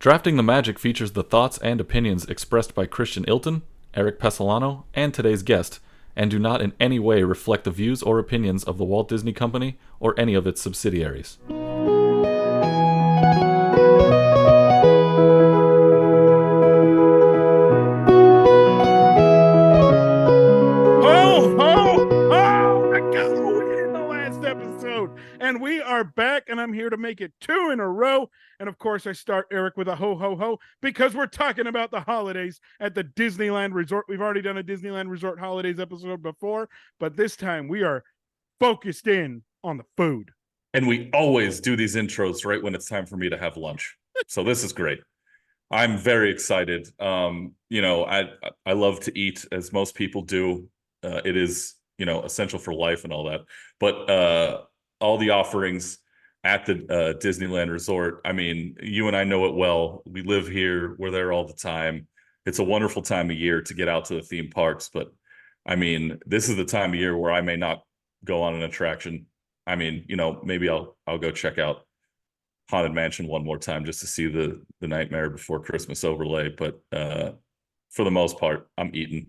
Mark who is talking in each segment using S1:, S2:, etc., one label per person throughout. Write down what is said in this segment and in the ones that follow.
S1: Drafting the Magic features the thoughts and opinions expressed by Christian Ilton, Eric Pessolano, and today's guest, and do not in any way reflect the views or opinions of the Walt Disney Company or any of its subsidiaries.
S2: And we are back, and I'm here to make it 2 in a row. And of course, I start Eric with a ho, ho, ho, because we're talking about the holidays at the Disneyland Resort. We've already done a Disneyland Resort holidays episode before, but this time we are focused in on the food.
S3: And we always do these intros right when it's time for me to have lunch. So this is great. I'm very excited. I love to eat, as most people do. It is, essential for life and all that. But all the offerings at the Disneyland Resort, I mean, you and I know it well. We live here. We're there all the time. It's a wonderful time of year to get out to the theme parks. But, I mean, this is the time of year where I may not go on an attraction. I mean, maybe I'll go check out Haunted Mansion one more time just to see the Nightmare Before Christmas overlay. But for the most part, I'm eating.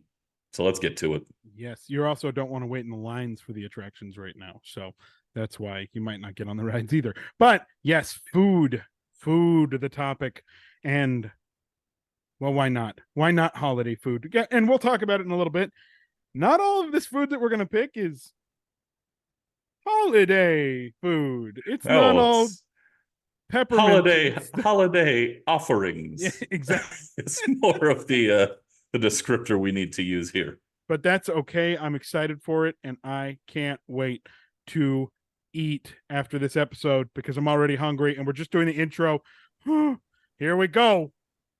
S3: So let's get to it.
S2: Yes, you also don't want to wait in the lines for the attractions right now. So that's why you might not get on the rides either. But yes, food, the topic. And well, why not? Why not holiday food? Yeah, and we'll talk about it in a little bit. Not all of this food that we're going to pick is holiday food. It's not all peppermint.
S3: Holiday offerings.
S2: Yeah, exactly.
S3: It's more of the descriptor we need to use here.
S2: But that's okay. I'm excited for it, and I can't wait to eat after this episode because I'm already hungry, and we're just doing the intro. Here we go.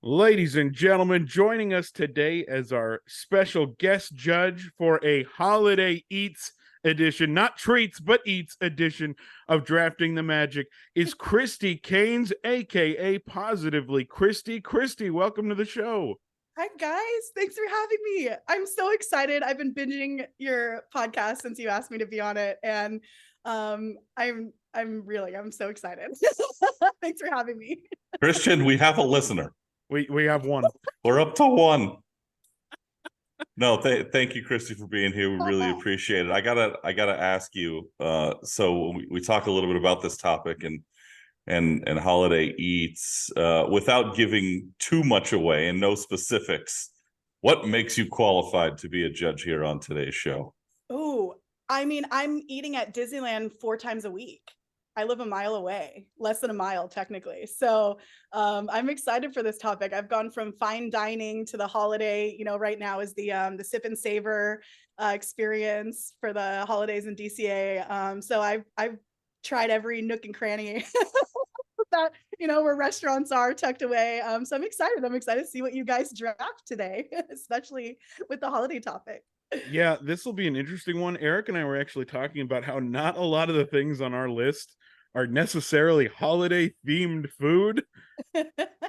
S2: Ladies and gentlemen, joining us today as our special guest judge for a holiday eats edition, not treats, but eats edition of Drafting the Magic is Christy Caines, aka Positively Christy. Christy, welcome to the show.
S4: Hi guys, thanks for having me. I'm so excited. I've been binging your podcast since you asked me to be on it, and I'm so excited. Thanks for having me.
S3: Christian, we have a listener.
S2: We have one.
S3: We're up to one. No, thank you, Christy, for being here. We really appreciate it. I gotta ask you. So we talk a little bit about this topic and holiday eats, without giving too much away and no specifics. What makes you qualified to be a judge here on today's show?
S4: Oh, I mean, I'm eating at Disneyland 4 times a week. I live a mile away, less than a mile technically. So I'm excited for this topic. I've gone from fine dining to the holiday. Right now is the sip and savor experience for the holidays in DCA. So I've tried every nook and cranny that where restaurants are tucked away. So I'm excited. To see what you guys draft today, especially with the holiday topic.
S2: Yeah, this will be an interesting one. Eric and I were actually talking about how not a lot of the things on our list are necessarily holiday themed food,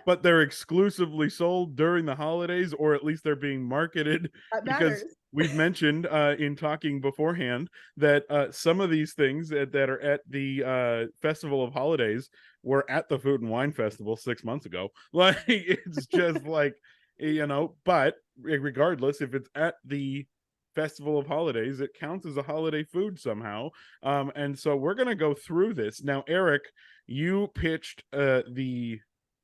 S2: but they're exclusively sold during the holidays, or at least they're being marketed.
S4: That
S2: because
S4: matters.
S2: We've mentioned in talking beforehand that some of these things that are at the Festival of Holidays were at the Food and Wine Festival 6 months ago. Like, it's just like, but regardless, if it's at the Festival of Holidays, it counts as a holiday food somehow. And so we're going to go through this. Now, Eric, you pitched the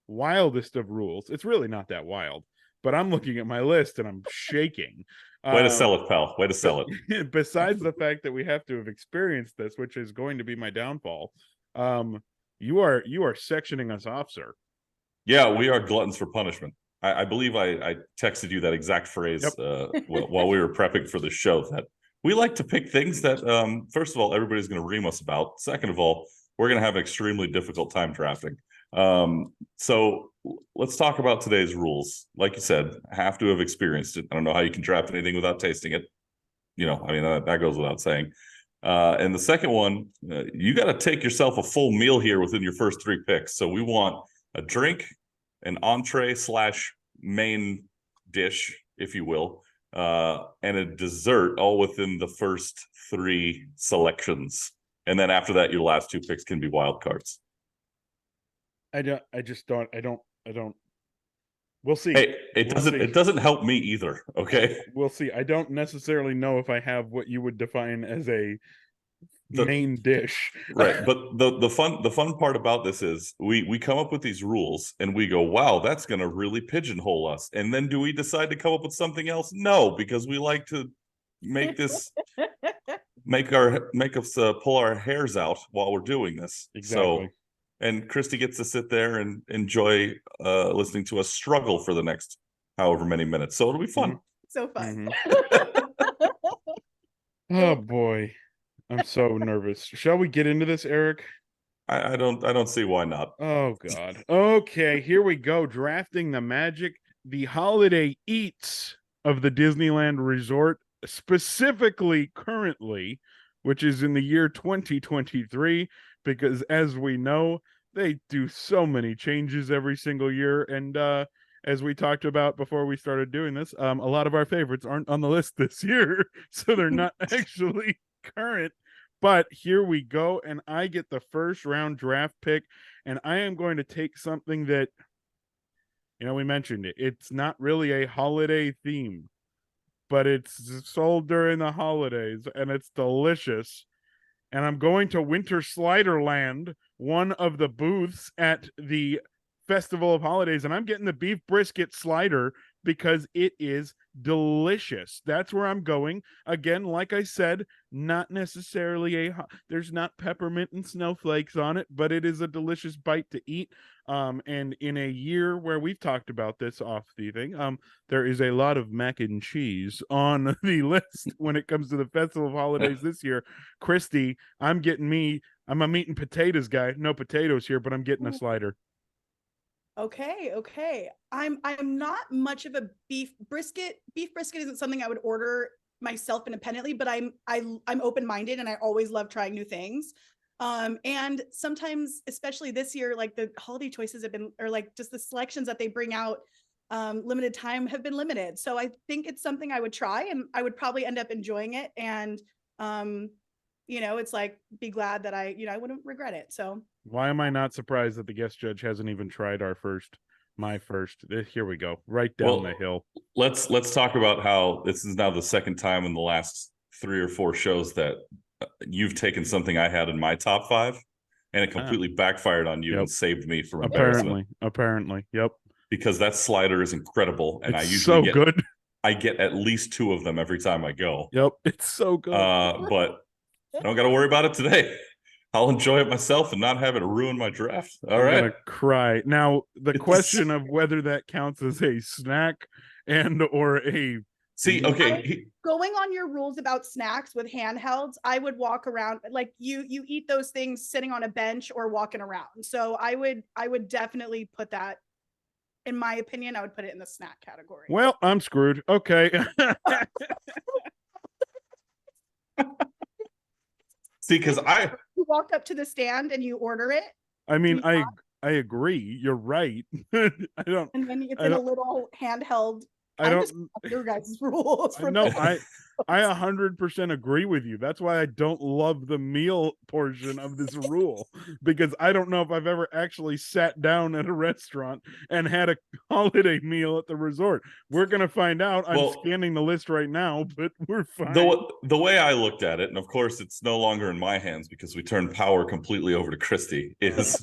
S2: wildest of rules. It's really not that wild, but I'm looking at my list and I'm shaking.
S3: Way to sell it, pal. Way to sell it.
S2: Besides the fact that we have to have experienced this, which is going to be my downfall, you are sectioning us off, sir.
S3: Yeah, we are gluttons for punishment. I believe I texted you that exact phrase.
S2: Yep.
S3: While we were prepping for the show, that we like to pick things that, first of all, everybody's going to ream us about. Second of all, we're going to have an extremely difficult time drafting. So let's talk about today's rules. Like you said, have to have experienced it. I don't know how you can draft anything without tasting it. That goes without saying. And the second one, you got to take yourself a full meal here within your first 3 picks. So we want a drink, an entree / main dish, if you will, and a dessert, all within the first 3 selections. And then after that, your last 2 picks can be wild cards.
S2: I don't don't. We'll see.
S3: Hey, it
S2: We'll
S3: doesn't
S2: see.
S3: it doesn't help me either. Okay.
S2: We'll see. I don't necessarily know if I have what you would define as a
S3: The
S2: main dish.
S3: Right, but the fun part about this is we come up with these rules and we go, wow, that's going to really pigeonhole us. And then do we decide to come up with something else? No, because we like to make this make us pull our hairs out while we're doing this.
S2: Exactly.
S3: So, and Christy gets to sit there and enjoy listening to us struggle for the next however many minutes. So it'll be fun.
S4: So fun.
S2: Oh boy. I'm so nervous. Shall we get into this, Eric?
S3: I don't see why not.
S2: Oh God. Okay, here we go. Drafting the magic, the holiday eats of the Disneyland Resort, specifically currently, which is in the year 2023, because as we know, they do so many changes every single year. And as we talked about before we started doing this, a lot of our favorites aren't on the list this year, so they're not actually current. But here we go, and I get the first round draft pick, and I am going to take something that, we mentioned it. It's not really a holiday theme, but it's sold during the holidays, and it's delicious. And I'm going to Winter Sliderland, one of the booths at the Festival of Holidays, and I'm getting the beef brisket slider because it is delicious. That's where I'm going. Again, like I said, not necessarily there's not peppermint and snowflakes on it, but it is a delicious bite to eat. And in a year where we've talked about this off the thing, there is a lot of mac and cheese on the list when it comes to the Festival of Holidays this year. Christy, I'm a meat and potatoes guy. No potatoes here, but I'm getting a slider.
S4: Okay. I'm not much of a beef brisket. Beef brisket isn't something I would order myself independently, but I'm open-minded and I always love trying new things. And sometimes, especially this year, like the holiday choices have been, or like just the selections that they bring out limited time have been limited. So I think it's something I would try and I would probably end up enjoying it. And it's like, be glad that I wouldn't regret it. So
S2: why am I not surprised that the guest judge hasn't even tried my first? Here we go, right down the hill.
S3: Let's talk about how this is now the second time in the last 3 or 4 shows that you've taken something I had in my top 5 and it completely backfired on you and saved me from embarrassment.
S2: Apparently, yep.
S3: Because that slider is incredible, and
S2: it's
S3: I usually
S2: good.
S3: I get at least 2 of them every time I go.
S2: Yep, it's so good.
S3: But I don't got to worry about it today. I'll enjoy it myself and not have it ruin my draft. All right. I'm gonna
S2: cry. Now, the question of whether that counts as a snack or a...
S3: See, okay.
S4: Going on your rules about snacks with handhelds, I would walk around, like you eat those things sitting on a bench or walking around. So I would definitely put that, in my opinion, I would put it in the snack category.
S2: Well, I'm screwed. Okay.
S3: See, because
S4: you walk up to the stand and you order it.
S2: I mean, I agree. You're right. I don't.
S4: And then it's in a little handheld.
S2: I don't.
S4: Your guys' rules.
S2: No, I 100% agree with you. That's why I don't love the meal portion of this rule, because I don't know if I've ever actually sat down at a restaurant and had a holiday meal at the resort. We're gonna find out. I'm scanning the list right now, but we're fine.
S3: The way I looked at it, and of course it's no longer in my hands because we turned power completely over to Christy, is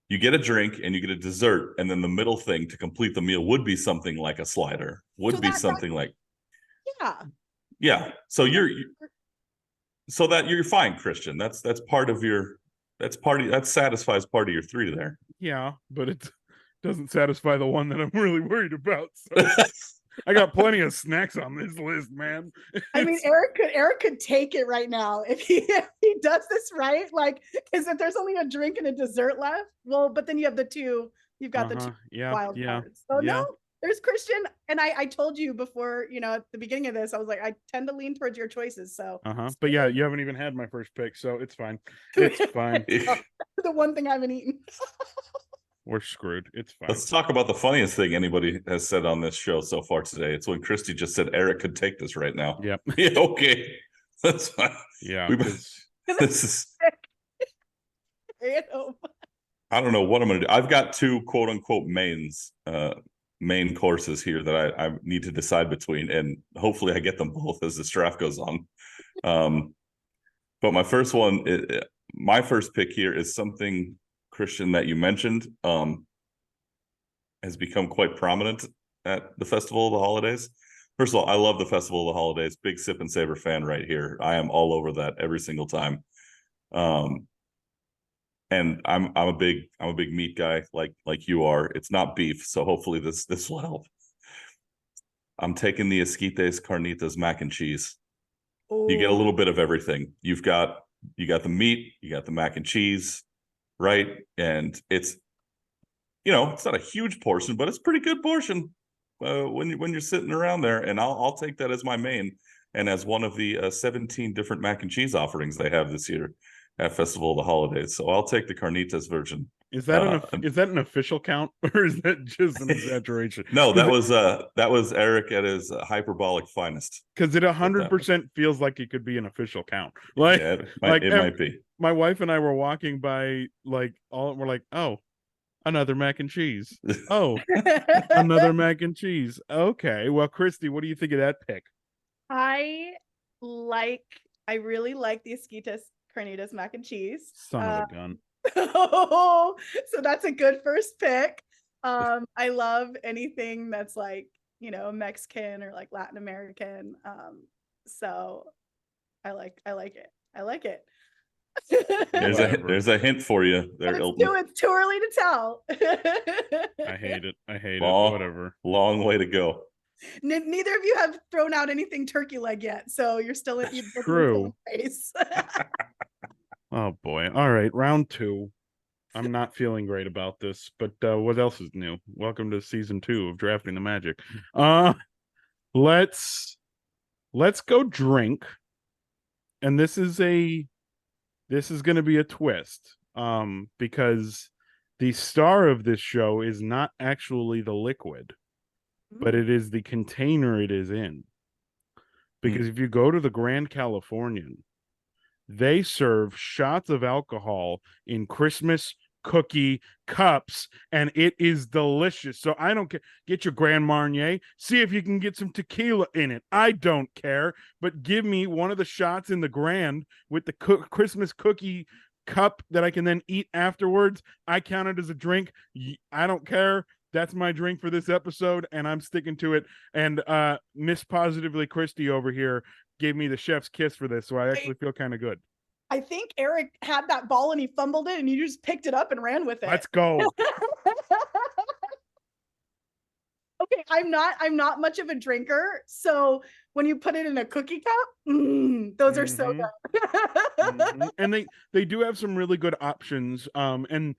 S3: you get a drink and you get a dessert, and then the middle thing to complete the meal would be something like a slider. Yeah. So you're fine, Christian. That satisfies part of your 3 there.
S2: Yeah, but it doesn't satisfy the one that I'm really worried about. So. I got plenty of snacks on this list, man.
S4: I mean, Eric could take it right now if he does this right. Like, because if there's only a drink and a dessert left, well, but then you have the 2. You've got the 2 wild cards. So no, there's Christian, and I told you before, at the beginning of this, I was like, I tend to lean towards your choices. So
S2: but yeah, you haven't even had my first pick, so it's fine. It's fine.
S4: The one thing I haven't eaten.
S2: We're screwed. It's fine.
S3: Let's talk about the funniest thing anity has said on this show so far today. It's when Christy just said Eric could take this right now.
S2: Yep.
S3: Yeah, okay. That's fine.
S2: Yeah.
S3: This is I don't know what I'm going to do. I've got two quote unquote main courses here that I need to decide between, and hopefully I get them both as this draft goes on. But my first one, my first pick here is something, Christian, that you mentioned, has become quite prominent at the Festival of the Holidays. First of all, I love the Festival of the Holidays. Big Sip and Savor fan right here. I am all over that every single time. And I'm a big meat guy like you are. It's not beef, so hopefully this will help. I'm taking the Esquites Carnitas mac and cheese.
S4: Ooh.
S3: You get a little bit of everything. You got the meat, you got the mac and cheese, right? And it's it's not a huge portion, but it's a pretty good portion when you're sitting around there. And I'll take that as my main and as one of the 17 different mac and cheese offerings they have this year at Festival of the Holidays. So I'll take the carnitas version.
S2: Is that an official count, or is that just an exaggeration?
S3: No, that was Erik at his hyperbolic finest.
S2: Because it 100% feels like it could be an official count. Like,
S3: yeah, it might be.
S2: My wife and I were walking by, we're like, oh, another mac and cheese. Oh, another mac and cheese. Okay, well, Christy, what do you think of that pick?
S4: I really like the Esquites Carnitas mac and cheese.
S2: Son of a gun.
S4: So that's a good first pick. I love anything that's like, Mexican or like Latin American. So I like it. I like it.
S3: There's a hint for you there, Ilton.
S4: It's too early to tell.
S2: I hate it. Whatever.
S3: Long way to go.
S4: Neither of you have thrown out anything turkey leg yet, so you're still in
S2: true. Oh boy. All right, round 2. I'm not feeling great about this, but what else is new? Welcome to season 2 of Drafting the Magic. Let's go drink. And this is going to be a twist, because the star of this show is not actually the liquid, but it is the container it is in. Because if you go to the Grand Californian, they serve shots of alcohol in Christmas cookie cups, and it is delicious. So I don't care. Get your Grand Marnier. See if you can get some tequila in it. I don't care. But give me one of the shots in the Grand with the Christmas cookie cup that I can then eat afterwards. I count it as a drink. I don't care. That's my drink for this episode, and I'm sticking to it. And Miss Positively Christy over here gave me the chef's kiss for this, so I actually feel kind of good.
S4: I think Erik had that ball and he fumbled it, and you just picked it up and ran with it.
S2: Let's go.
S4: Okay, I'm not much of a drinker, so when you put it in a cookie cup, those are so good.
S2: And they do have some really good options. And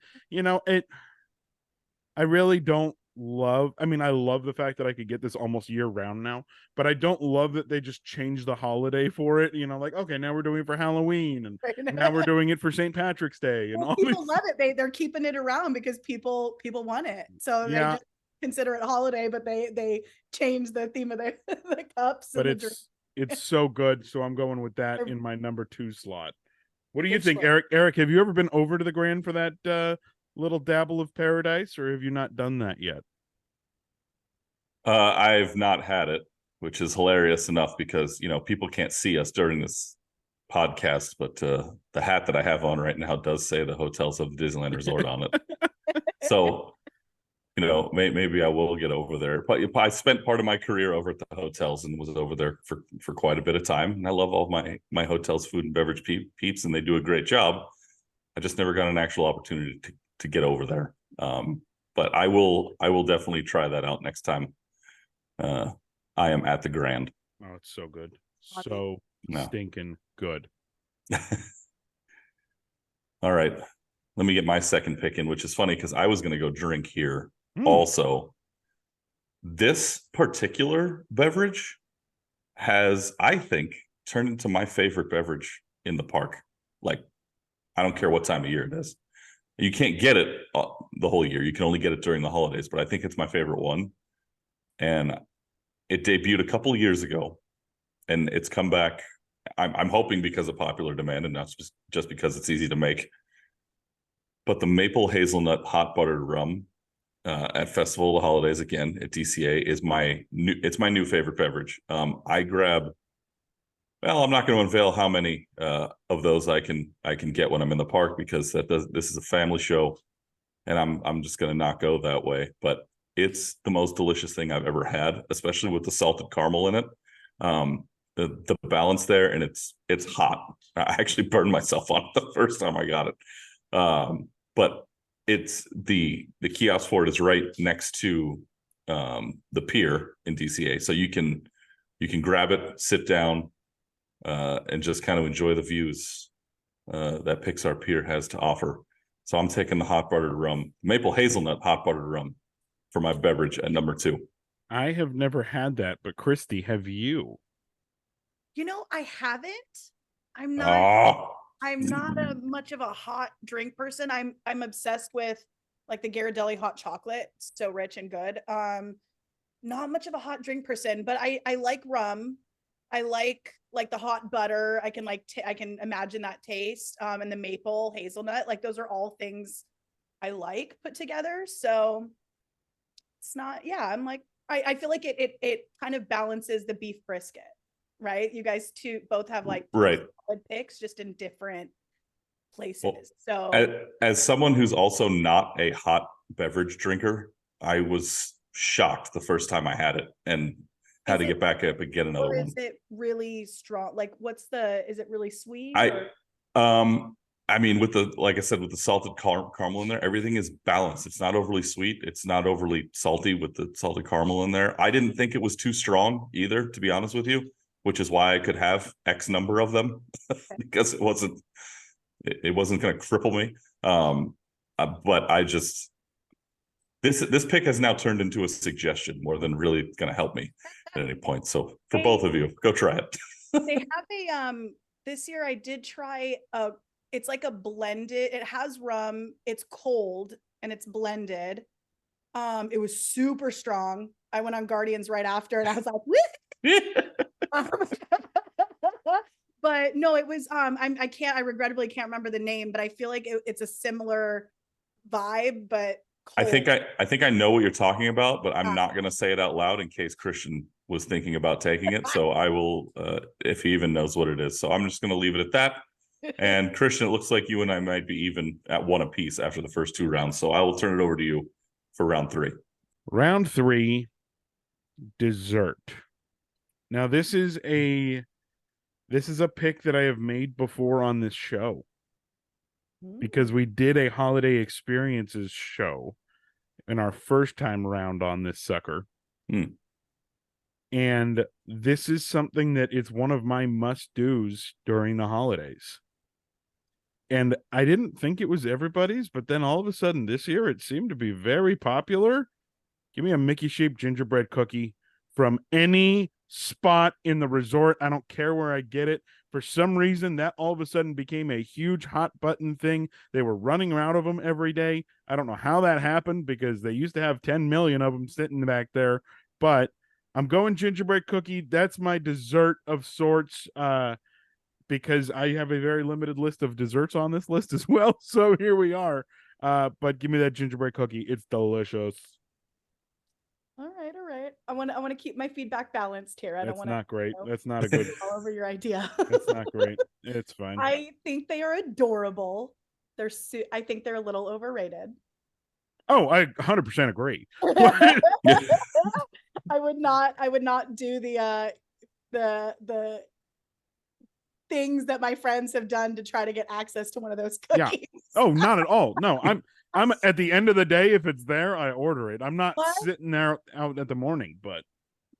S2: I really don't I love the fact that I could get this almost year round now, but I don't love that they just changed the holiday for it. Like, okay, now we're doing it for Halloween, and now we're doing it for St. Patrick's Day, and all
S4: people love it. They're keeping it around because people want it. So they just consider it a holiday, but they change the theme of the cups.
S2: But it's so good. So I'm going with that in my number 2 slot. What do you think, Erik? Erik, have you ever been over to the Grand for that little dabble of paradise, or have you not done that yet?
S3: I've not had it, which is hilarious enough because people can't see us during this podcast, but the hat that I have on right now does say the Hotels of the Disneyland Resort on it. So maybe I will get over there. But I spent part of my career over at the hotels and was over there for quite a bit of time, and I love all my hotels food and beverage peeps, and they do a great job. I just never got an actual opportunity to get over there. But I will definitely try that out next time I am at the Grand.
S2: Oh, it's so good. So stinking good.
S3: All right. Let me get my second pick in, which is funny because I was going to go drink here also. This particular beverage has, I think, turned into my favorite beverage in the park. Like, I don't care what time of year it is. You can't get it the whole year. You can only get it during the holidays, but I think it's my favorite one. And it debuted a couple of years ago, and it's come back. I'm hoping because of popular demand and not just because it's easy to make. But the maple hazelnut hot buttered rum at Festival of the Holidays, again at DCA, is my new favorite beverage. I grab. Well, I'm not going to unveil how many of those I can get when I'm in the park, because this is a family show, and I'm just going to not go that way. But it's the most delicious thing I've ever had, especially with the salted caramel in it. The balance there, and it's hot. I actually burned myself on it the first time I got it. But it's the kiosk for it is right next to the pier in DCA, so you can grab it, sit down, and just kind of enjoy the views that Pixar Pier has to offer. So I'm taking the hot buttered rum, maple hazelnut hot buttered rum, for my beverage at number 2.
S2: I have never had that, but Christy, have you?
S4: I haven't. I'm not a much of a hot drink person. I'm obsessed with like the Ghirardelli hot chocolate, so rich and good. Not much of a hot drink person, but I like rum. I like the hot butter. I can I can imagine that taste. And the maple hazelnut, like those are all things I like put together. So it's not, I'm like, I feel like it kind of balances the beef brisket, right? You guys both have like
S3: right
S4: solid picks, just in different places.
S3: Well,
S4: so
S3: as someone who's also not a hot beverage drinker, I was shocked the first time I had it and had to get back up and get another one.
S4: Is it really strong? Like, is it really sweet?
S3: I mean, like I said, with the salted caramel in there, everything is balanced. It's not overly sweet. It's not overly salty with the salted caramel in there. I didn't think it was too strong either, to be honest with you, which is why I could have X number of them because it wasn't going to cripple me. But I just, this pick has now turned into a suggestion more than really going to help me at any point. So for both of you, go try it.
S4: They have this year I did try it's like a blended, it has rum, it's cold and it's blended. It was super strong. I went on Guardians right after and I was like, but no, it was I regrettably can't remember the name, but I feel like it's a similar vibe, but cold.
S3: I think I know what you're talking about, but I'm not going to say it out loud in case Christian was thinking about taking it. So I will, if he even knows what it is. So I'm just going to leave it at that. And Christian, it looks like you and I might be even at 1 apiece after the first 2 rounds. So I will turn it over to you for round 3.
S2: Round 3, dessert. Now this is a pick that I have made before on this show, because we did a holiday experiences show in our first time around on this sucker. And this is something that is one of my must-dos during the holidays. And I didn't think it was everybody's, but then all of a sudden this year it seemed to be very popular. Give me a Mickey-shaped gingerbread cookie from any spot in the resort. I don't care where I get it. For some reason, that all of a sudden became a huge hot button thing. They were running out of them every day. I don't know how that happened, because they used to have 10 million of them sitting back there. But I'm going gingerbread cookie. That's my dessert of sorts, because I have a very limited list of desserts on this list as well. So here we are. But give me that gingerbread cookie. It's delicious.
S4: All right. I want to keep my feedback balanced here. I don't want to.
S2: That's not great. That's not a good.
S4: All over your idea.
S2: That's not great. It's fine.
S4: I think they are adorable. I think they're a little overrated.
S2: Oh, I 100% agree.
S4: I would not do the things that my friends have done to try to get access to one of those cookies.
S2: Yeah. Oh, not at all. No, I'm at the end of the day, if it's there, I order it. I'm not sitting there out at the morning, but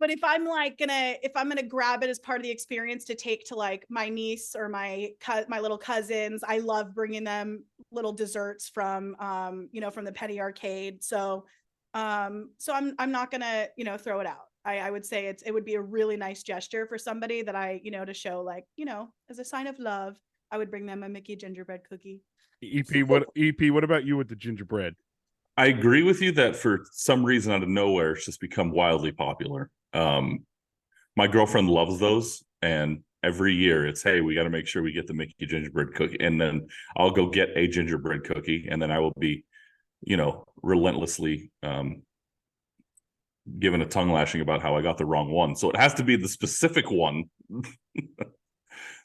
S4: if I'm gonna grab it as part of the experience to take to like my niece or my little cousins, I love bringing them little desserts from from the Penny Arcade. So I'm not gonna throw it out. I would say it would be a really nice gesture for somebody that I to show, like, as a sign of love, I would bring them a Mickey gingerbread cookie.
S2: EP, what about you with the gingerbread?
S3: I agree with you that for some reason out of nowhere, it's just become wildly popular. My girlfriend loves those, and every year it's, hey, we got to make sure we get the Mickey gingerbread cookie, and then I'll go get a gingerbread cookie, and then I will be, relentlessly given a tongue lashing about how I got the wrong one. So it has to be the specific one.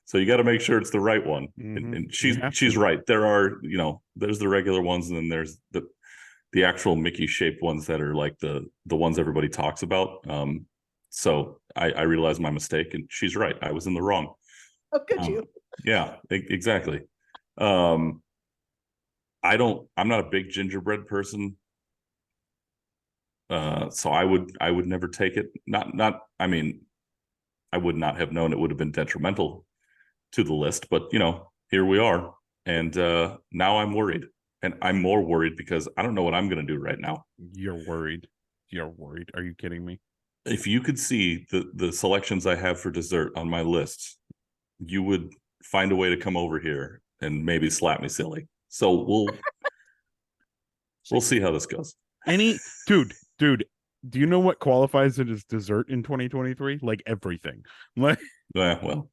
S3: So you got to make sure it's the right one. And she's right. There are, there's the regular ones, and then there's the actual Mickey shaped ones that are like the ones everybody talks about. So I realized my mistake, and she's right. I was in the wrong.
S4: Oh, could you?
S3: Yeah, exactly. I'm not a big gingerbread person. So I would never take it. I mean, I would not have known it would have been detrimental to the list, but here we are. And now I'm worried. And I'm more worried because I don't know what I'm going to do right now.
S2: You're worried. Are you kidding me?
S3: If you could see the selections I have for dessert on my list, you would find a way to come over here and maybe slap me silly. So we'll see how this goes.
S2: Dude, do you know what qualifies it as dessert in 2023? Like everything. Like,
S3: well.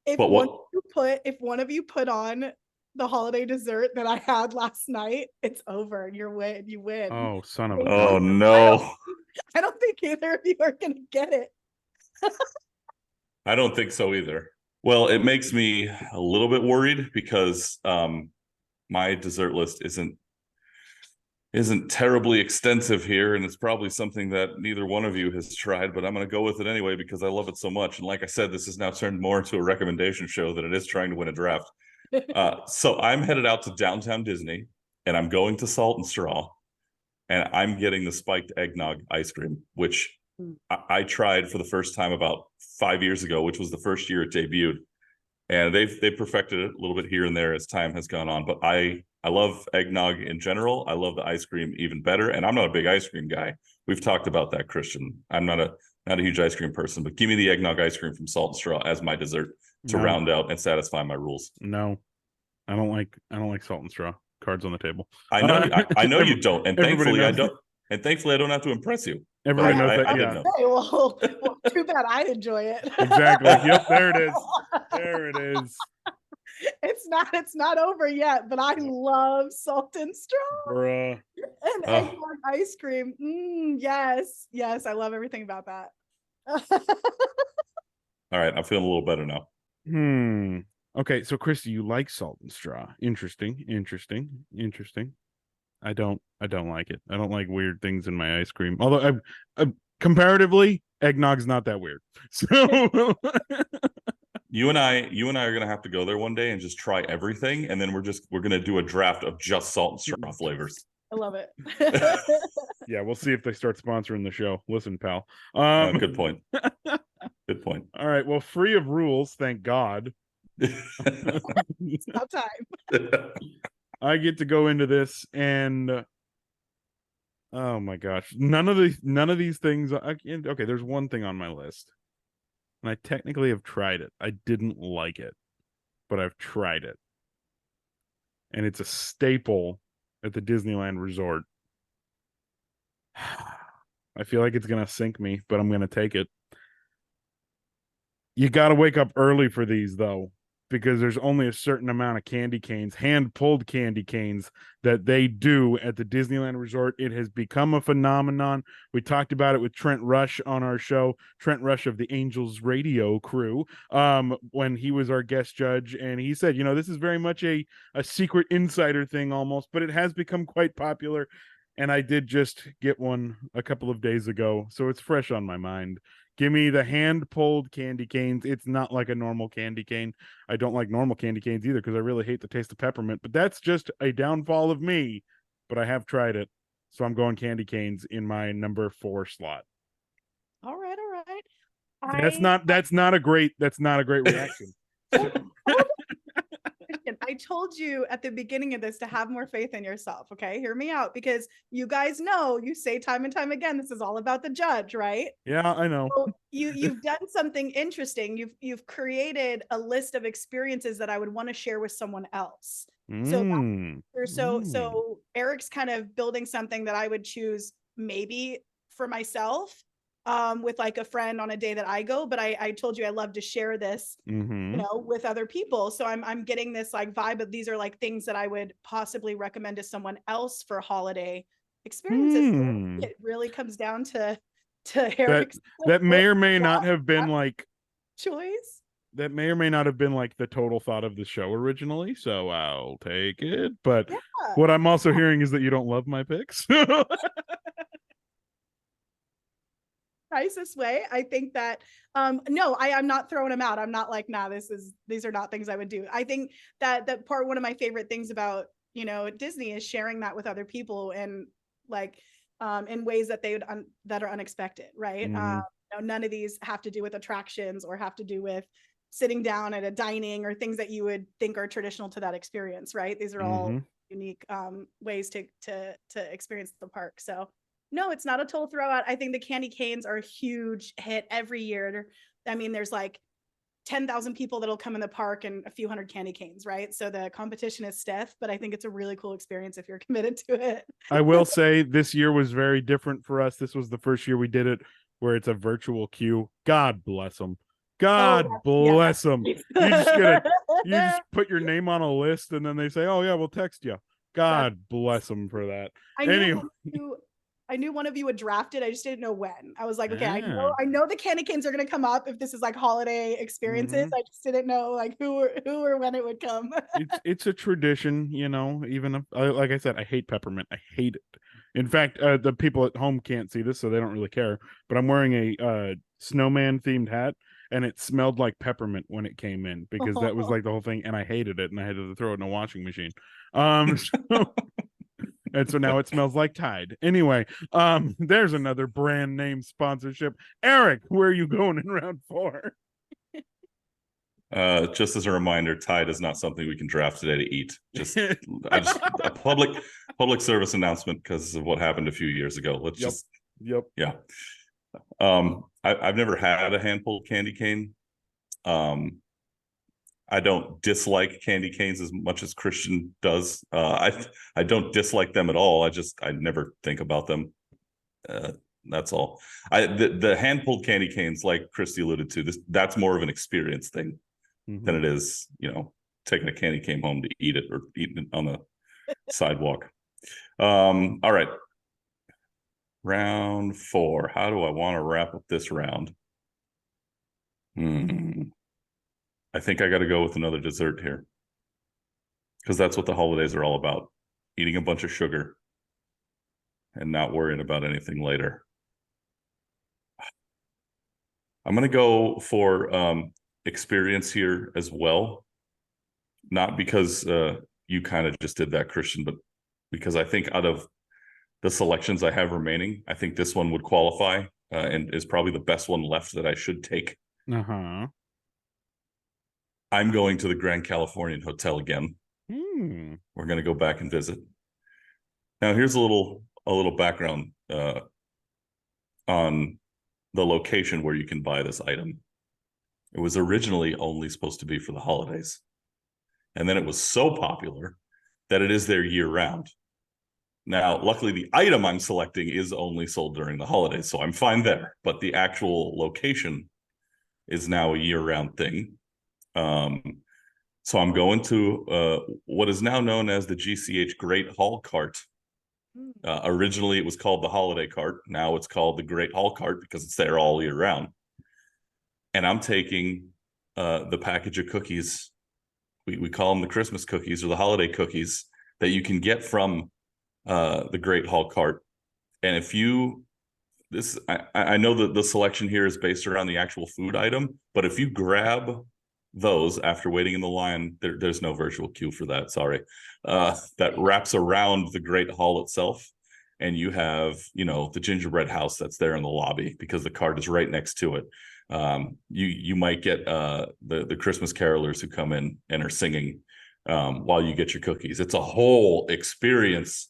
S4: If one of you put on the holiday dessert that I had last night, it's over. You win.
S2: Oh, son of a
S3: Oh no.
S4: I don't think either of you are gonna get it.
S3: I don't think so either. Well, it makes me a little bit worried because my dessert list isn't terribly extensive here, and it's probably something that neither one of you has tried, but I'm going to go with it anyway because I love it so much. And like I said, this has now turned more into a recommendation show than it is trying to win a draft. So I'm headed out to downtown Disney, and I'm going to Salt and Straw, and I'm getting the spiked eggnog ice cream, which I tried for the first time about 5 years ago, which was the first year it debuted. And they've perfected it a little bit here and there as time has gone on. But I love eggnog in general. I love the ice cream even better. And I'm not a big ice cream guy. We've talked about that, Christian. I'm not a huge ice cream person, but give me the eggnog ice cream from Salt and Straw as my dessert to round out and satisfy my rules.
S2: No, I don't like Salt and Straw. Cards on the table.
S3: I know you don't, and thankfully I don't. And thankfully I don't have to impress you.
S2: Everybody knows that.
S3: I
S2: Yeah.
S3: know.
S4: Well, too bad I enjoy it.
S2: Exactly. Yep. There it is. There it is.
S4: It's not over yet, but I love Salt and Straw.
S2: Bruh.
S4: And eggnog ice cream. Yes. I love everything about that.
S3: All right, I'm feeling a little better now.
S2: Okay, so Christy, you like Salt and Straw. Interesting. I don't like it. I don't like weird things in my ice cream. Although comparatively, eggnog's not that weird. So
S3: You and I are gonna have to go there one day and just try everything, and then we're gonna do a draft of just Salt and Straw flavors.
S4: I love it.
S2: Yeah, we'll see if they start sponsoring the show. Listen, pal.
S3: Good point. Good point.
S2: All right. Well, free of rules, thank God.
S4: It's about time.
S2: I get to go into this, and oh my gosh, none of these things. Okay, there's one thing on my list, and I technically have tried it. I didn't like it, but I've tried it, and it's a staple at the Disneyland Resort. I feel like it's gonna sink me, but I'm gonna take it. You got to wake up early for these, though, because there's only a certain amount of candy canes, hand-pulled candy canes, that they do at the Disneyland Resort. It has become a phenomenon. We talked about it with Trent Rush on our show, Trent Rush of the Angels Radio crew, when he was our guest judge, and he said, this is very much a secret insider thing almost, but it has become quite popular, and I did just get one a couple of days ago, so it's fresh on my mind. Give me the hand-pulled candy canes. It's not like a normal candy cane. I don't like normal candy canes either because I really hate the taste of peppermint. But that's just a downfall of me. But I have tried it. So I'm going candy canes in my number 4 slot.
S4: All right.
S2: That's not a great reaction.
S4: I told you at the beginning of this to have more faith in yourself. Okay, hear me out, because you guys know, you say time and time again, this is all about the judge, right?
S2: Yeah, I know.
S4: So you've done something interesting. You've created a list of experiences that I would want to share with someone else. So Eric's kind of building something that I would choose maybe for myself. with like a friend on a day that I go, but I told you I love to share this,
S2: Mm-hmm.
S4: with other people. So I'm getting this like vibe of these are like things that I would possibly recommend to someone else for holiday experiences. So
S2: Hmm.
S4: it really comes down to
S2: That
S4: Eric's
S2: that may or may
S4: yeah,
S2: not have been like
S4: choice.
S2: that may or may not have been like the total thought of the show originally, so I'll take it. But
S4: Yeah.
S2: what I'm also hearing is that you don't love my picks.
S4: Nicest way. I think that no, I'm not throwing them out. I'm not like, nah, these are not things I would do. I think that part, one of my favorite things about, Disney is sharing that with other people and like in ways that they would that are unexpected, right?
S2: Mhm.
S4: None of these have to do with attractions or have to do with sitting down at a dining or things that you would think are traditional to that experience, right? These are all
S2: Mhm.
S4: unique ways to experience the park. So no, it's not a total throwout. I think the candy canes are a huge hit every year. I mean, there's like 10,000 people that'll come in the park and a few hundred candy canes, right? So the competition is stiff, but I think it's a really cool experience if you're committed to it.
S2: I will say this year was very different for us. This was the first year we did it where it's a virtual queue. God bless them.
S4: Oh,
S2: God
S4: yeah.
S2: bless them. You just put your name on a list and then they say, "Oh yeah, we'll text you." God bless them for that.
S4: I
S2: Anyway,
S4: knew one of you would draft it. I just didn't know when. I was like, okay,
S2: yeah.
S4: I know the candy canes are gonna come up if this is like holiday experiences.
S2: Mhm.
S4: I just didn't know like who or when it would come.
S2: It's a tradition, even if, like I said, I hate peppermint. I hate it. In fact, the people at home can't see this, so they don't really care. But I'm wearing a snowman themed hat, and it smelled like peppermint when it came in because that was like the whole thing, and I hated it, and I had to throw it in a washing machine. So, and so now it smells like Tide. Anyway, there's another brand name sponsorship. Eric, where are you going in round 4?
S3: Just as a reminder, Tide is not something we can draft today to eat. A public service announcement because of what happened a few years ago.
S2: Yep.
S3: Yeah. I've never had a hand pulled candy cane. I don't dislike candy canes as much as Christian does. I don't dislike them at all. I never think about them. That's all. The hand pulled candy canes, like Christy alluded to, that's more of an experience thing than it is, taking a candy cane home to eat it or eating it on the sidewalk. All right. Round 4. How do I want to wrap up this round? I think I got to go with another dessert here because that's what the holidays are all about. Eating a bunch of sugar and not worrying about anything later. I'm going to go for experience here as well. Not because you kind of just did that, Christian, but because I think out of the selections I have remaining, I think this one would qualify and is probably the best one left that I should take.
S2: Uh-huh.
S3: I'm going to the Grand Californian Hotel again. We're going to go back and visit. Now, here's a little background on the location where you can buy this item. It was originally only supposed to be for the holidays. And then it was so popular that it is there year round. Now, luckily, the item I'm selecting is only sold during the holidays, so I'm fine there. But the actual location is now a year-round thing. So I'm going to what is now known as the GCH Great Hall Cart. Originally, it was called the Holiday Cart. Now it's called the Great Hall Cart because it's there all year round. And I'm taking the package of cookies. We call them the Christmas cookies or the holiday cookies that you can get from the Great Hall Cart. And if you I know that the selection here is based around the actual food item, but if you grab those after waiting in the line, there's no virtual queue for that. Sorry. That wraps around the Great Hall itself. And you have, the gingerbread house that's there in the lobby because the cart is right next to it. You might get the Christmas carolers who come in and are singing while you get your cookies. It's a whole experience.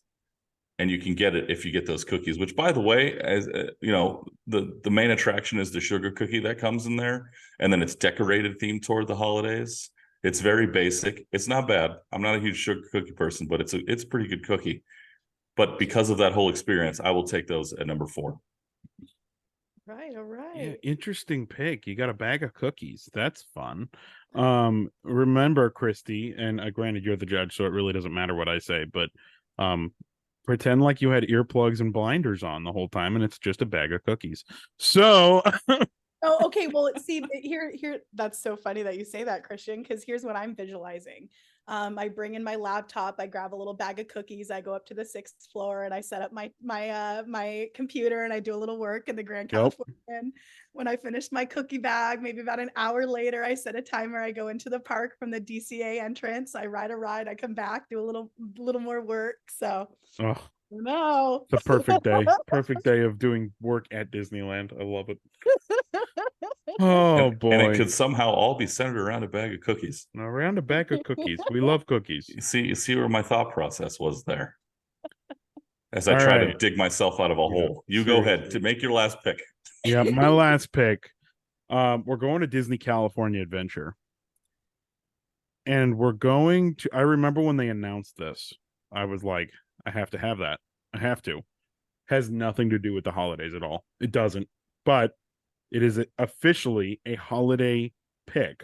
S3: And you can get it if you get those cookies, which, by the way, as the main attraction is the sugar cookie that comes in there, and then it's decorated themed toward the holidays. It's very basic. It's not bad. I'm not a huge sugar cookie person, but it's a pretty good cookie. But because of that whole experience, I will take those at number 4.
S4: Right, all
S2: Yeah,
S4: right.
S2: interesting pick. You got a bag of cookies. That's fun. Remember, Christy, and granted you're the judge, so it really doesn't matter what I say, but um pretend like you had earplugs and blinders on the whole time and it's just a bag of cookies. So
S4: Oh, okay. Well, see, here, that's so funny that you say that, Christian, because here's what I'm visualizing. I bring in my laptop, I grab a little bag of cookies, I go up to the 6th floor and I set up my computer and I do a little work in the Grand
S2: Yep.
S4: Californian. When I finish my cookie bag, maybe about an hour later, I set a timer, I go into the park from the DCA entrance, I ride a ride, I come back, do a little more work. So
S2: Oh,
S4: no.
S2: the perfect day. Perfect day of doing work at Disneyland. I love it. Oh
S3: And it
S2: boy.
S3: could somehow all be centered around a bag of cookies.
S2: Around a bag of cookies. We love cookies.
S3: You see where my thought process was there as I
S2: All
S3: try to
S2: right.
S3: dig myself out of a
S2: Yeah,
S3: hole. You go ahead to
S2: seriously.
S3: make your last pick.
S2: Yeah, my last pick. We're going to Disney California Adventure. And we're going to I remember when they announced this, I was like, I have to have that. I have to. Has nothing to do with the holidays at all. It doesn't. But it is officially a holiday pick.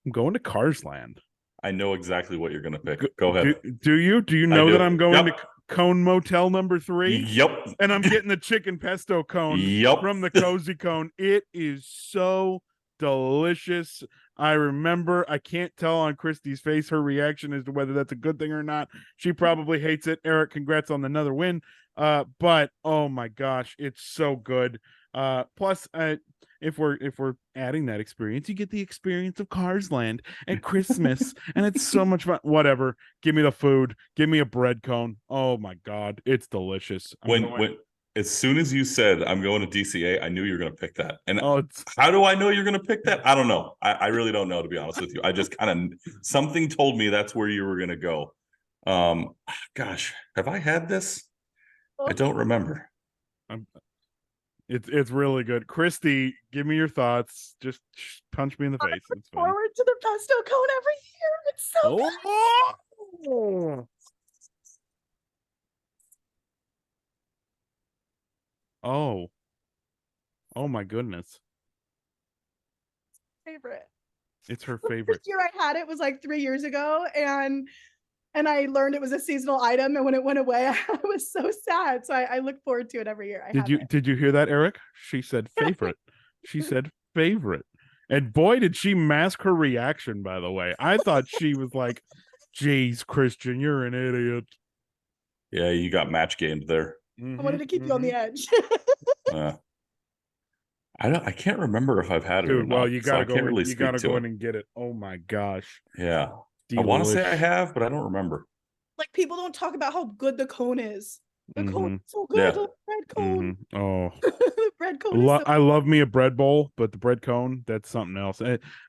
S2: I'm going to Cars Land.
S3: I know exactly what you're going to pick. Go ahead.
S2: Do you? Do you
S3: I
S2: know
S3: do.
S2: that I'm going
S3: Yep.
S2: to Cone Motel number 3?
S3: Yep.
S2: And I'm getting the chicken pesto cone
S3: Yep.
S2: from the Cozy Cone. It is so delicious. I remember, I can't tell on Christy's face her reaction as to whether that's a good thing or not. She probably hates it. Eric, congrats on another win. But oh my gosh, it's so good. Plus, if we're adding that experience, you get the experience of Cars Land at Christmas, and it's so much fun. Whatever, give me the food, give me a bread cone. Oh my god, it's delicious.
S3: When as soon as you said I'm going to DCA, I knew you were going to pick that. And
S2: it's
S3: how do I know you're going to pick that? I don't know. I really don't know, to be honest with you. I just kind of something told me that's where you were going to go. Gosh, have I had this? I don't remember.
S2: it's really good. Christy, give me your thoughts. Just punch me in the face. It's fine.
S4: Forward to the pesto cone every year. It's so good.
S2: Oh my goodness.
S4: Favorite.
S2: It's her
S4: The
S2: favorite.
S4: first year I had it was like 3 years ago, and I learned it was a seasonal item, and when it went away, I was so sad. So I look forward to it every year.
S2: Did you hear that, Eric? She said favorite. She said favorite. And boy, did she mask her reaction, by the way. I thought she was like, geez, Christian, you're an idiot.
S3: Yeah, you got match gamed there.
S4: I wanted to keep you on the edge.
S3: I can't remember if I've had it or
S2: Dude,
S3: not.
S2: well, you gotta
S3: so I can't
S2: go.
S3: really
S2: You gotta
S3: speak to
S2: go
S3: it.
S2: in and get it. Oh my gosh.
S3: Yeah.
S2: Delish.
S3: I want to say I have, but I don't remember.
S4: Like, people don't talk about how good the cone is. The cone is so good.
S3: Yeah.
S4: The bread cone.
S2: Oh,
S4: The bread cone is so
S2: I love me a bread bowl, but the bread cone, that's something else.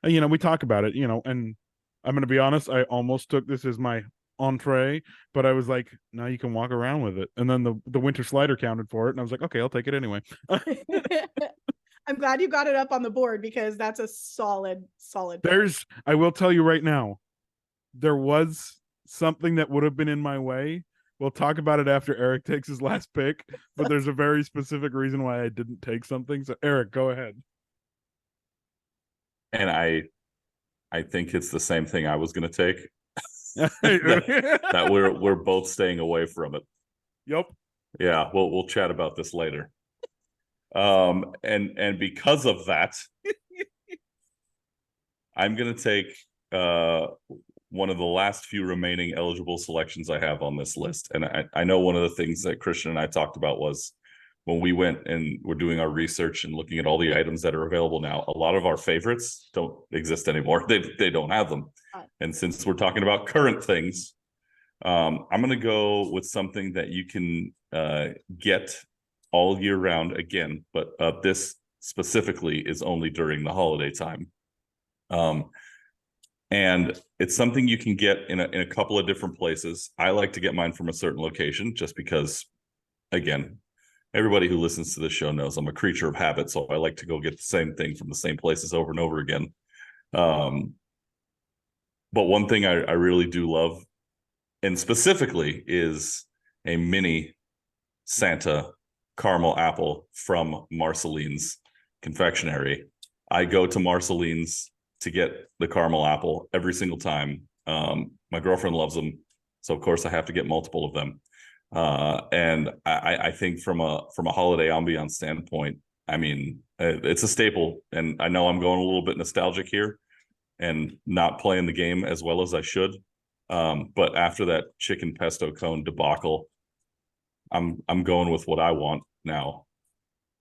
S2: We talk about it, and I'm gonna be honest, I almost took this as my entree, but I was like, now you can walk around with it. And then the winter slider counted for it, and I was like, okay, I'll take it anyway.
S4: I'm glad you got it up on the board, because that's a solid pick.
S2: I will tell you right now, there was something that would have been in my way. We'll talk about it after Eric takes his last pick, but there's a very specific reason why I didn't take something. So Eric, go ahead.
S3: And I think it's the same thing I was going to take. that we're both staying away from it.
S2: Yep.
S3: Yeah, we'll chat about this later. And because of that, I'm going to take one of the last few remaining eligible selections I have on this list. And I know one of the things that Christian and I talked about was when we went and we're doing our research and looking at all the items that are available now, a lot of our favorites don't exist anymore. They don't have them. And since we're talking about current things, I'm going to go with something that you can get all year round again, but this specifically is only during the holiday time. And it's something you can get in a couple of different places. I like to get mine from a certain location just because, again, everybody who listens to this show knows I'm a creature of habit. So I like to go get the same thing from the same places over and over again. But one thing I really do love, and specifically, is a mini Santa caramel apple from Marceline's confectionery. I go to Marceline's to get the caramel apple every single time. My girlfriend loves them, so of course I have to get multiple of them. And I think from a holiday ambiance standpoint, I mean, it's a staple. And I know I'm going a little bit nostalgic here and not playing the game as well as I should. But after that chicken pesto cone debacle, I'm going with what I want now.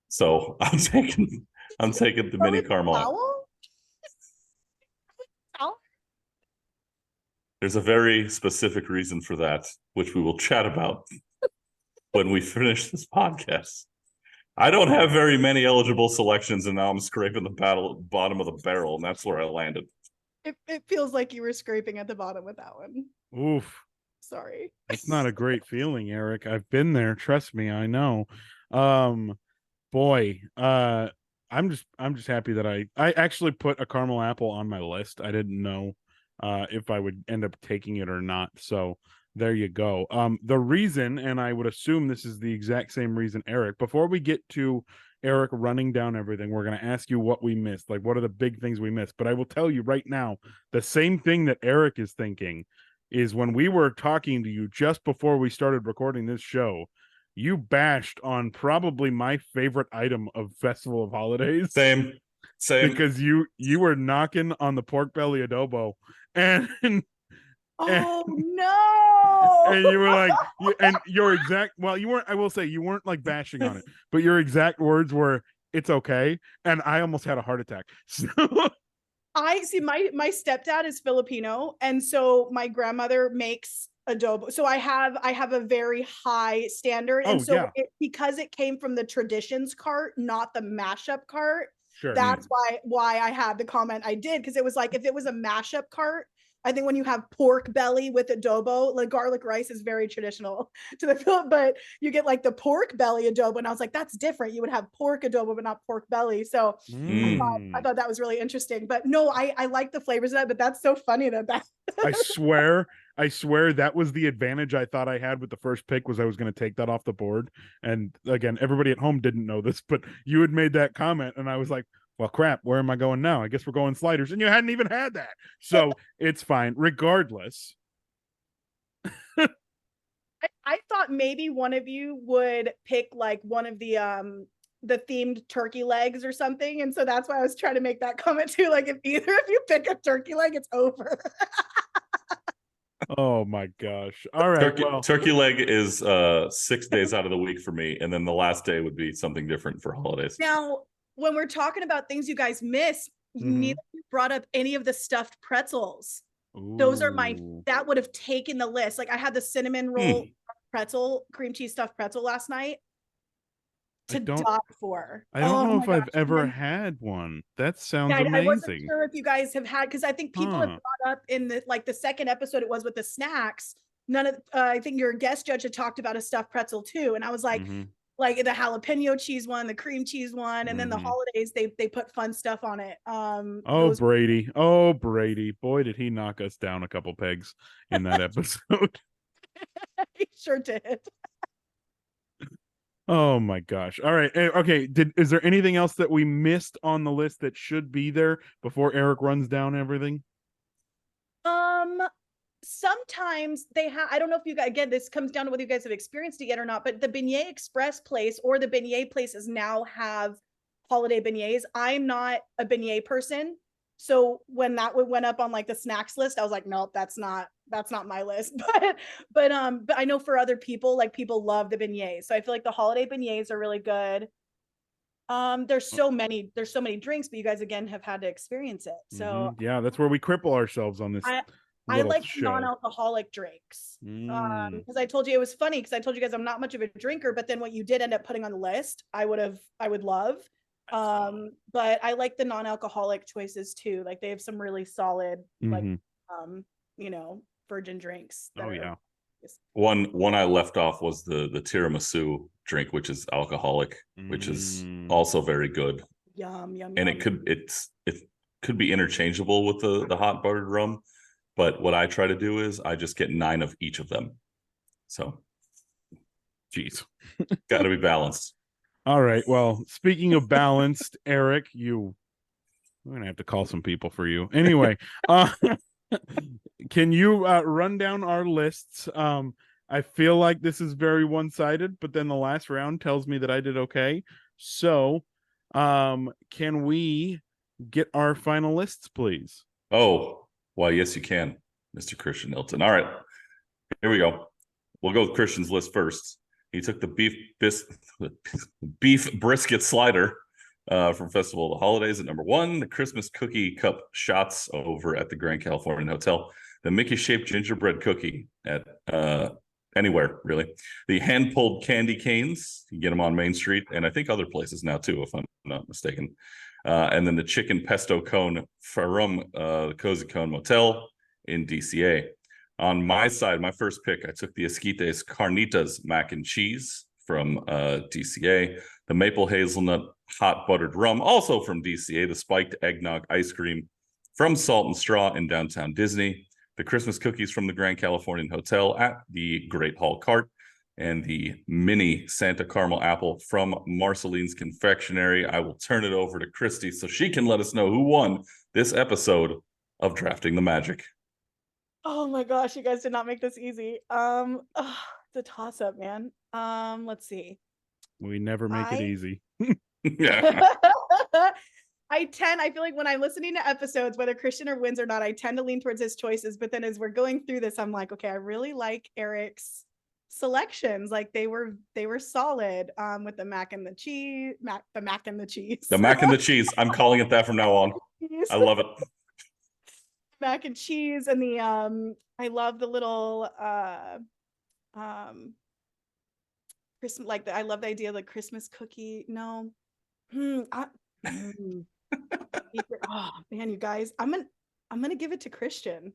S3: So I'm taking the mini caramel.
S4: Towel?
S3: There's a very specific reason for that, which we will chat about when we finish this podcast. I don't have very many eligible selections, and now I'm scraping the bottom of the barrel, and that's where I landed.
S4: It feels like you were scraping at the bottom with that one.
S2: Oof.
S4: Sorry.
S2: It's not a great feeling, Eric. I've been there. Trust me, I know. Boy, I'm just happy that I actually put a caramel apple on my list. I didn't know if I would end up taking it or not. So there you go. The reason, and I would assume this is the exact same reason, Eric, before we get to Eric running down everything, we're going to ask you what we missed. Like, what are the big things we missed? But I will tell you right now, the same thing that Eric is thinking is when we were talking to you just before we started recording this show, you bashed on probably my favorite item of Festival of Holidays.
S3: Same.
S2: Because you were knocking on the pork belly adobo, and
S4: oh no!
S2: And you were like, your exact, well, you weren't. I will say you weren't like bashing on it, but your exact words were, "It's okay," and I almost had a heart attack. So.
S4: I see my stepdad is Filipino, and so my grandmother makes adobo. So I have a very high standard, and so because it came from the traditions cart, not the mashup cart.
S2: Sure.
S4: That's why I had the comment I did, because it was like, if it was a mashup cart, I think when you have pork belly with adobo, like garlic rice is very traditional to the Philip, but you get like the pork belly adobo, and I was like, that's different. You would have pork adobo, but not pork belly. So I thought that was really interesting. But no, I like the flavors of that, but that's so funny that
S2: I swear that was the advantage I thought I had with the first pick, was I was going to take that off the board. And again, everybody at home didn't know this, but you had made that comment, and I was like, well, crap, where am I going now? I guess we're going sliders, and you hadn't even had that. So it's fine. Regardless.
S4: I thought maybe one of you would pick like one of the themed turkey legs or something. And so that's why I was trying to make that comment too. Like, if either of you pick a turkey leg, it's over.
S2: Oh my gosh. All right.
S3: Turkey leg is 6 days out of the week for me. And then the last day would be something different for holidays.
S4: Now, when we're talking about things you guys miss, neither of you brought up any of the stuffed pretzels. Ooh. Those are that would have taken the list. Like, I had the cinnamon roll pretzel, cream cheese stuffed pretzel last night to die for.
S2: I don't know if I've ever had one. That sounds amazing. I wasn't
S4: sure if you guys have had, because I think people have brought up in the second episode it was with the snacks. None of I think your guest judge had talked about a stuffed pretzel too, and I was like, like the jalapeno cheese one, the cream cheese one, and then the holidays they put fun stuff on it.
S2: Brady, boy, did he knock us down a couple pegs in that episode.
S4: He sure did.
S2: Oh my gosh. All right. Okay. Is there anything else that we missed on the list that should be there before Eric runs down everything?
S4: Sometimes they have, I don't know if you guys, again, this comes down to whether you guys have experienced it yet or not, but the Beignet Express place or the beignet places now have holiday beignets. I'm not a beignet person. So when that went up on like the snacks list, I was like, nope, that's not my list. But I know for other people, like, people love the beignets. So I feel like the holiday beignets are really good. There's so many drinks, but you guys again have had to experience it. So
S2: yeah, that's where we cripple ourselves on this.
S4: I like non-alcoholic drinks. Because I told you, it was funny because I told you guys I'm not much of a drinker, but then what you did end up putting on the list, I would love. But I like the non-alcoholic choices too. Like, they have some really solid, like, virgin drinks.
S3: One I left off was the tiramisu drink, which is alcoholic, which is also very good.
S4: Yum.
S3: And it could be interchangeable with the hot buttered rum. But what I try to do is I just get 9 of each of them. So,
S2: geez,
S3: got to be balanced.
S2: All right. Well, speaking of balanced, Eric, we're gonna have to call some people for you. Anyway, uh, can you run down our lists? I feel like this is very one-sided, but then the last round tells me that I did okay. So, can we get our final lists, please?
S3: Oh, well, yes, you can, Mr. Christian Hilton. All right, here we go. We'll go with Christian's list first. He took the beef brisket slider from Festival of the Holidays at number 1, the Christmas cookie cup shots over at the Grand Californian Hotel, the Mickey-shaped gingerbread cookie at anywhere, really, the hand-pulled candy canes. You get them on Main Street, and I think other places now, too, if I'm not mistaken. And then the chicken pesto cone from the Cozy Cone Motel in DCA. On my side, my first pick, I took the Esquites Carnitas mac and cheese from DCA, the maple hazelnut hot buttered rum, also from DCA, the spiked eggnog ice cream from Salt and Straw in downtown Disney, the Christmas cookies from the Grand Californian Hotel at the Great Hall Cart, and the mini Santa Caramel apple from Marceline's Confectionery. I will turn it over to Christy so she can let us know who won this episode of Drafting the Magic.
S4: Oh my gosh, you guys did not make this easy. The toss up, man. Let's see.
S2: We never make it easy.
S3: Yeah.
S4: I feel like when I'm listening to episodes, whether Christian or wins or not, I tend to lean towards his choices. But then as we're going through this, I'm like, okay, I really like Eric's selections. Like they were solid with the mac and the cheese. The mac and the cheese.
S3: The mac and the cheese. I'm calling it that from now on. I love it.
S4: Mac and cheese and the I love the little Christmas, like I love the idea of the Christmas cookie. No. Oh man, you guys, I'm gonna give it to Christian.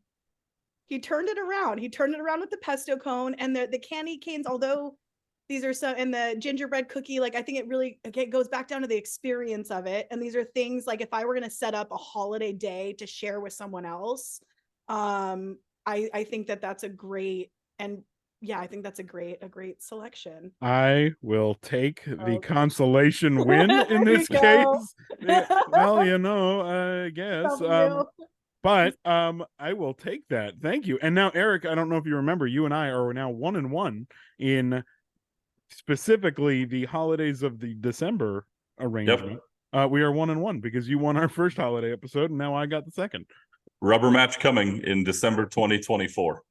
S4: He turned it around. He turned it around with the pesto cone and the candy canes, although these are some, and the gingerbread cookie, like I think it really, again, goes back down to the experience of it. And these are things like if I were going to set up a holiday day to share with someone else, I think that's a great, and yeah, I think that's a great selection.
S2: I will take the consolation win in this case. Well, I guess. But I will take that. Thank you. And now, Eric, I don't know if you remember, you and I are now 1-1 in specifically the holidays of the December arrangement. Yep. We are 1-1 because you won our first holiday episode, and now I got the second.
S3: Rubber match coming in December 2024.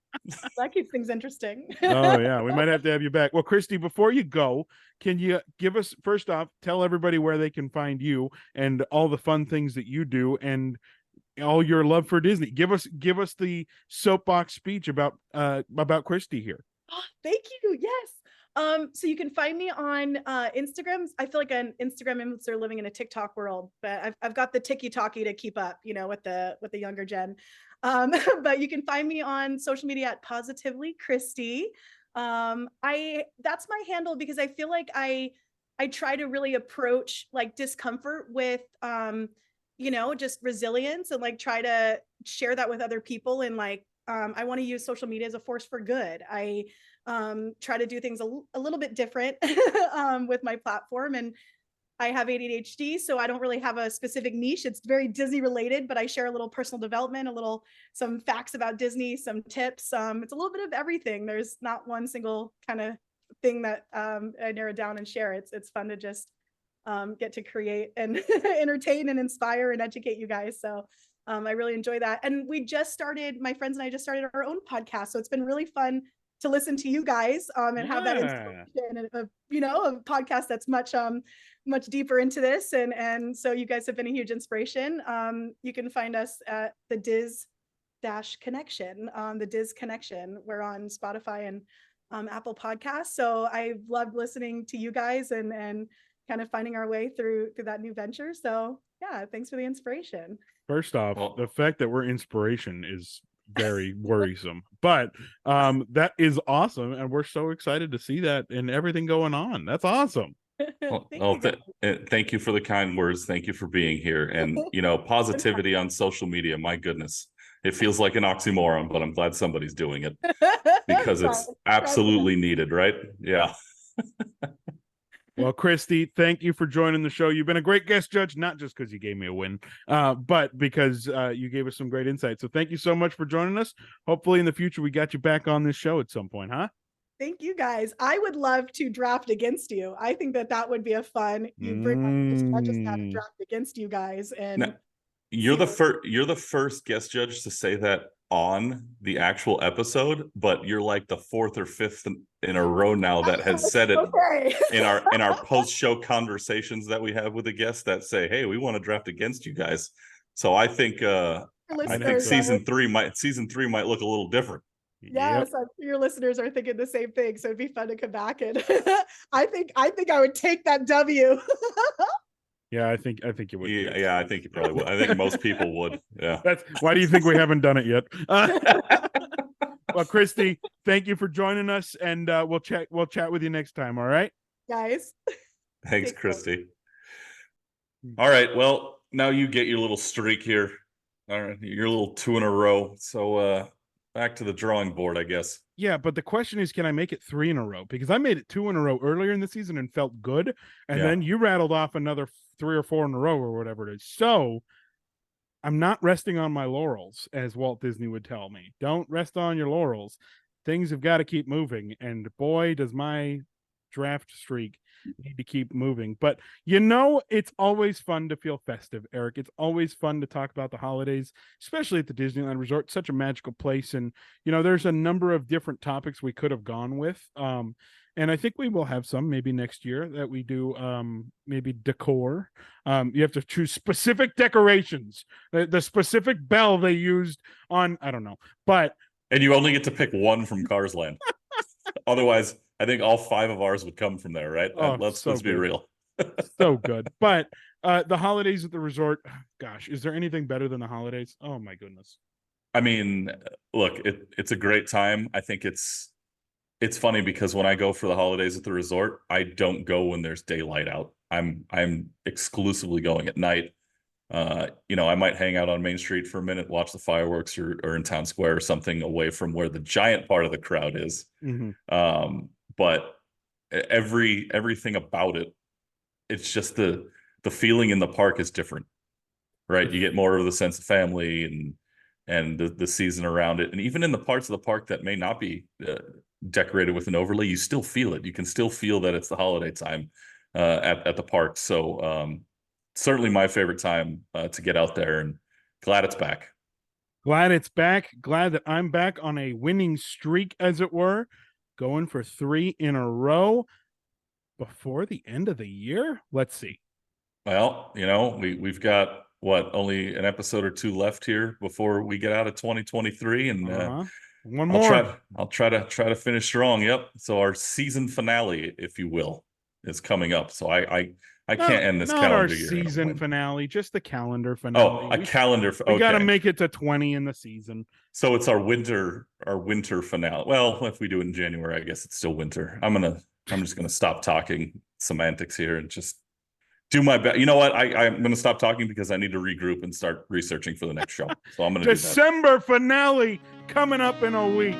S4: That keeps things interesting.
S2: Oh yeah, we might have to have you back. Well, Christy, before you go, can you give us, first off, tell everybody where they can find you and all the fun things that you do and all your love for Disney. Give us the soapbox speech about Christy here.
S4: Oh, thank you. Yes. So you can find me on Instagram. I feel like an Instagram influencer living in a TikTok world, but I've got the ticky-talkie to keep up, with the younger gen. But you can find me on social media at Positively Christy. That's my handle because I feel like I try to really approach like discomfort with just resilience and like try to share that with other people. And like I want to use social media as a force for good. I try to do things a little bit different with my platform. And I have ADHD, so I don't really have a specific niche. It's very Disney related, but I share a little personal development, some facts about Disney, some tips. It's a little bit of everything. There's not one single kind of thing that I narrow down and share. It's fun to just get to create and entertain and inspire and educate you guys. So I really enjoy that. And my friends and I just started our own podcast. So it's been really fun to listen to you guys and have that inspiration and a podcast that's much deeper into this. And so you guys have been a huge inspiration. You can find us at the Diz-Connection, the Diz Connection. We're on Spotify and Apple Podcasts. So I've loved listening to you guys and kind of finding our way through that new venture. So yeah, thanks for the inspiration.
S2: First off, the fact that we're inspiration is very worrisome, but that is awesome, and we're so excited to see that and everything going on. That's awesome.
S3: Thank you for the kind words. Thank you for being here. And positivity on social media, my goodness, it feels like an oxymoron, but I'm glad somebody's doing it because it's absolutely needed, right? Yeah.
S2: Well, Christy, thank you for joining the show. You've been a great guest judge, not just because you gave me a win, but because you gave us some great insight. So thank you so much for joining us. Hopefully in the future, we got you back on this show at some point, huh?
S4: Thank you guys. I would love to draft against you. I think that would be a fun. You bring on guest judges now to draft against you guys, and
S3: Now, you're the first guest judge to say that on the actual episode, but you're like the fourth or fifth in a row now that has said it in our post-show conversations that we have with the guests that say, "Hey, we want to draft against you guys." So I think season three might look a little different.
S4: Yes, your listeners are thinking the same thing, so it'd be fun to come back and I think I would take that W.
S2: Yeah, I think you would.
S3: Yeah, I think you probably would. I think most people would. Yeah.
S2: Why do you think we haven't done it yet? Well, Christy, thank you for joining us, and we'll chat with you next time. All right,
S4: guys.
S3: Thanks, Christy. All right. Well, now you get your little streak here. All right, your little 2 in a row. So back to the drawing board, I guess.
S2: Yeah, but the question is, can I make it 3 in a row? Because I made it 2 in a row earlier in the season and felt good, and then you rattled off another 3 or 4 in a row or whatever it is. So I'm not resting on my laurels, as Walt Disney would tell me. Don't rest on your laurels. Things have got to keep moving, and boy, does my draft streak need to keep moving. But it's always fun to feel festive, Eric. It's always fun to talk about the holidays, especially at the Disneyland Resort. It's such a magical place, and there's a number of different topics we could have gone with. And I think we will have some maybe next year that we do maybe decor. You have to choose specific decorations, the specific bell they used on, I don't know,
S3: and you only get to pick one from Cars Land. Otherwise, I think all 5 of ours would come from there, right? Let's be real.
S2: So good. But the holidays at the resort, gosh, is there anything better than the holidays? Oh my goodness.
S3: I mean, look, it's a great time. I think it's funny because when I go for the holidays at the resort, I don't go when there's daylight out. I'm exclusively going at night. I might hang out on Main Street for a minute, watch the fireworks, or in Town Square or something away from where the giant part of the crowd is.
S2: Mm-hmm.
S3: But everything about it, it's just the feeling in the park is different, right? You get more of the sense of family and the season around it, and even in the parts of the park that may not be decorated with an overlay, you still feel it. You can still feel that it's the holiday time at the park. So certainly my favorite time to get out there, and glad it's back.
S2: Glad it's back. Glad that I'm back on a winning streak, as it were, going for 3 in a row before the end of the year. Let's see.
S3: Well, we've got only an episode or 2 left here before we get out of 2023, and
S2: one more.
S3: I'll try to finish strong. Yep. So our season finale, if you will, is coming up. So I can't end this calendar year.
S2: Not our season finale, just the calendar finale.
S3: Oh, calendar.
S2: We got to make it to 20 in the season.
S3: So it's our winter finale. Well, if we do it in January, I guess it's still winter. I'm just gonna stop talking semantics here and just do my best. You know what? I'm gonna stop talking because I need to regroup and start researching for the next show. So I'm gonna
S2: December finale coming up in a week.